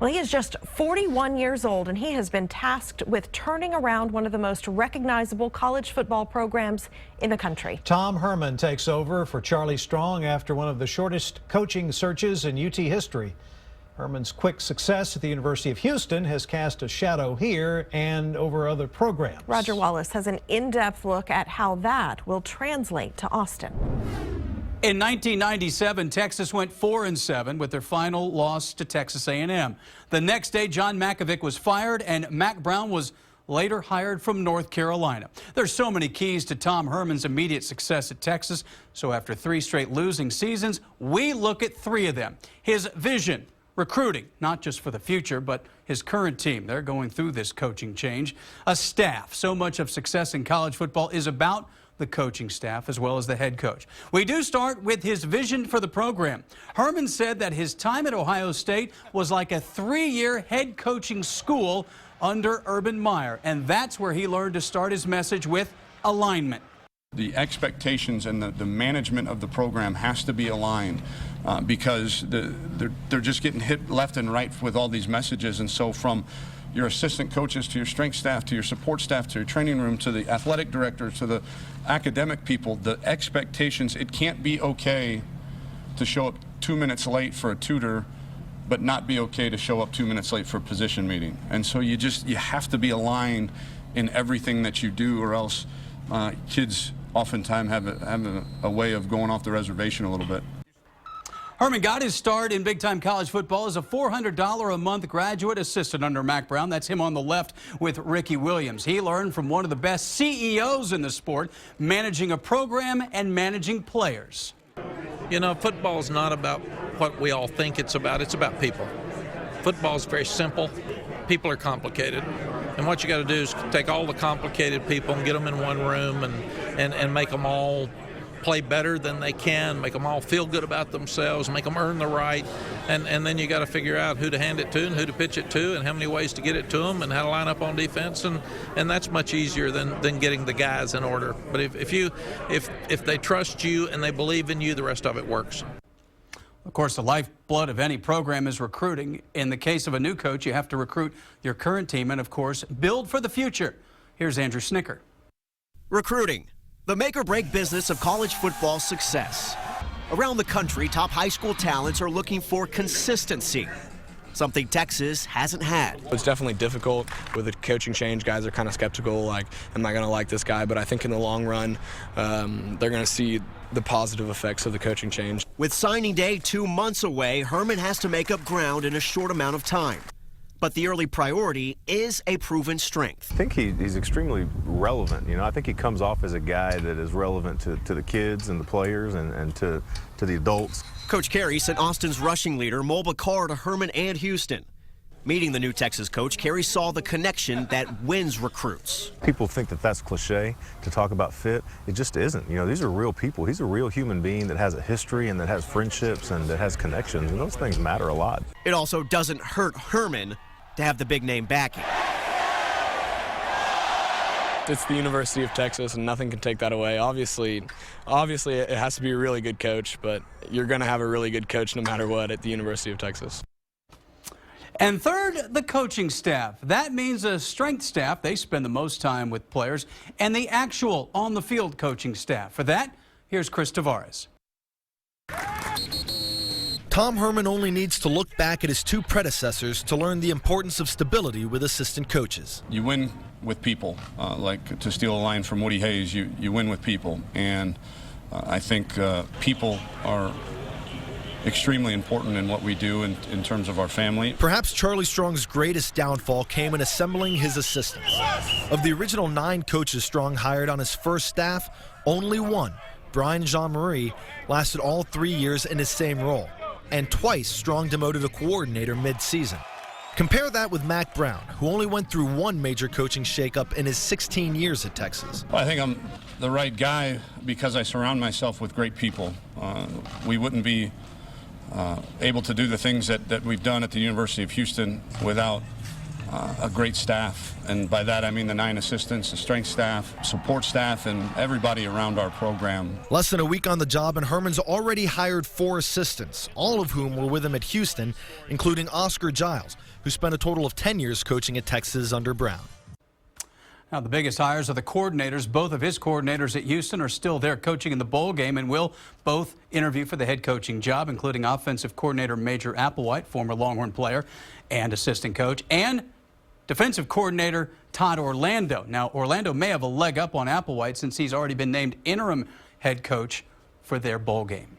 Well, he is just 41 years old, and he has been tasked with turning around one of the most recognizable college football programs in the country. Tom Herman takes over for Charlie Strong after one of the shortest coaching searches in UT history. Herman's quick success at the University of Houston has cast a shadow here and over other programs. Roger Wallace has an in-depth look at how that will translate to Austin. In 1997, Texas went 4-7 with their final loss to Texas A&M. The next day, John Mackovic was fired and Mack Brown was later hired from North Carolina. There's so many keys to Tom Herman's immediate success at Texas. So after 3 straight losing seasons, we look at 3 of them. His vision, recruiting, not just for the future, but his current team. They're going through this coaching change. A staff. So much of success in college football is about the coaching staff as well as the head coach. We do start with his vision for the program. Herman said that his time at Ohio State was like a 3-year head coaching school under Urban Meyer, and that's where he learned to start his message with alignment. The expectations and the management of the program has to be aligned because they're just getting hit left and right with all these messages. And so from your assistant coaches to your strength staff to your support staff to your training room to the athletic director to the academic people, the expectations, it can't be okay to show up 2 minutes late for a tutor but not be okay to show up 2 minutes late for a position meeting. And so you have to be aligned in everything that you do, or else kids oftentimes have a way of going off the reservation a little bit. Herman got his start in big-time college football as a $400 a month graduate assistant under Mack Brown. That's him on the left with Ricky Williams. He learned from one of the best CEOs in the sport, managing a program and managing players. You know, football is not about what we all think it's about. It's about people. Football is very simple. People are complicated. And what you got to do is take all the complicated people and get them in one room and make them all play better than they can, make them all feel good about themselves, make them earn the right, and then you got to figure out who to hand it to and who to pitch it to and how many ways to get it to them and how to line up on defense, and that's much easier than getting the guys in order. But if they trust you and they believe in you, the rest of it works. Of course, the lifeblood of any program is recruiting. In the case of a new coach, you have to recruit your current team and, of course, build for the future. Here's Andrew Snicker. Recruiting, the make-or-break business of college football success. Around the country, top high school talents are looking for consistency, something Texas hasn't had. It's definitely difficult with the coaching change. Guys are kind of skeptical, like, am I going to like this guy? But I think in the long run, they're going to see the positive effects of the coaching change. With signing day 2 months away, Herman has to make up ground in a short amount of time. But the early priority is a proven strength. I think he's extremely relevant. You know, I think he comes off as a guy that is relevant to the kids and the players and to the adults. Coach Carey sent Austin's rushing leader, Mulba Carr, to Herman and Houston. Meeting the new Texas coach, Carey saw the connection that wins recruits. People think that that's cliche to talk about fit. It just isn't. You know, these are real people. He's a real human being that has a history and that has friendships and that has connections, and those things matter a lot. It also doesn't hurt Herman to have the big name backing. It's the University of Texas, and nothing can take that away. Obviously, it has to be a really good coach, but you're going to have a really good coach no matter what at the University of Texas. And third, the coaching staff. That means a strength staff. They spend the most time with players, and the actual on-the-field coaching staff. For that, here's Chris Tavares. Tom Herman only needs to look back at his 2 predecessors to learn the importance of stability with assistant coaches. You win with people. Like, to steal a line from Woody Hayes, you win with people. And I think people are extremely important in what we do in terms of our family. Perhaps Charlie Strong's greatest downfall came in assembling his assistants. Of the original 9 coaches Strong hired on his first staff, only one, Brian Jean-Marie, lasted all 3 years in his same role. And twice Strong demoted a coordinator mid-season. Compare that with Mack Brown, who only went through 1 major coaching shakeup in his 16 years at Texas. Well, I think I'm the right guy because I surround myself with great people. We wouldn't be able to do the things that we've done at the University of Houston without a great staff. And by that I mean the 9 assistants, the strength staff, support staff, and everybody around our program. Less than a week on the job, and Herman's already hired 4 assistants, all of whom were with him at Houston, including Oscar Giles, who spent a total of 10 years coaching at Texas under Brown. Now, the biggest hires are the coordinators. Both of his coordinators at Houston are still there coaching in the bowl game and will both interview for the head coaching job, including offensive coordinator Major Applewhite, former Longhorn player and assistant coach, and defensive coordinator Todd Orlando. Now, Orlando may have a leg up on Applewhite since he's already been named interim head coach for their bowl game.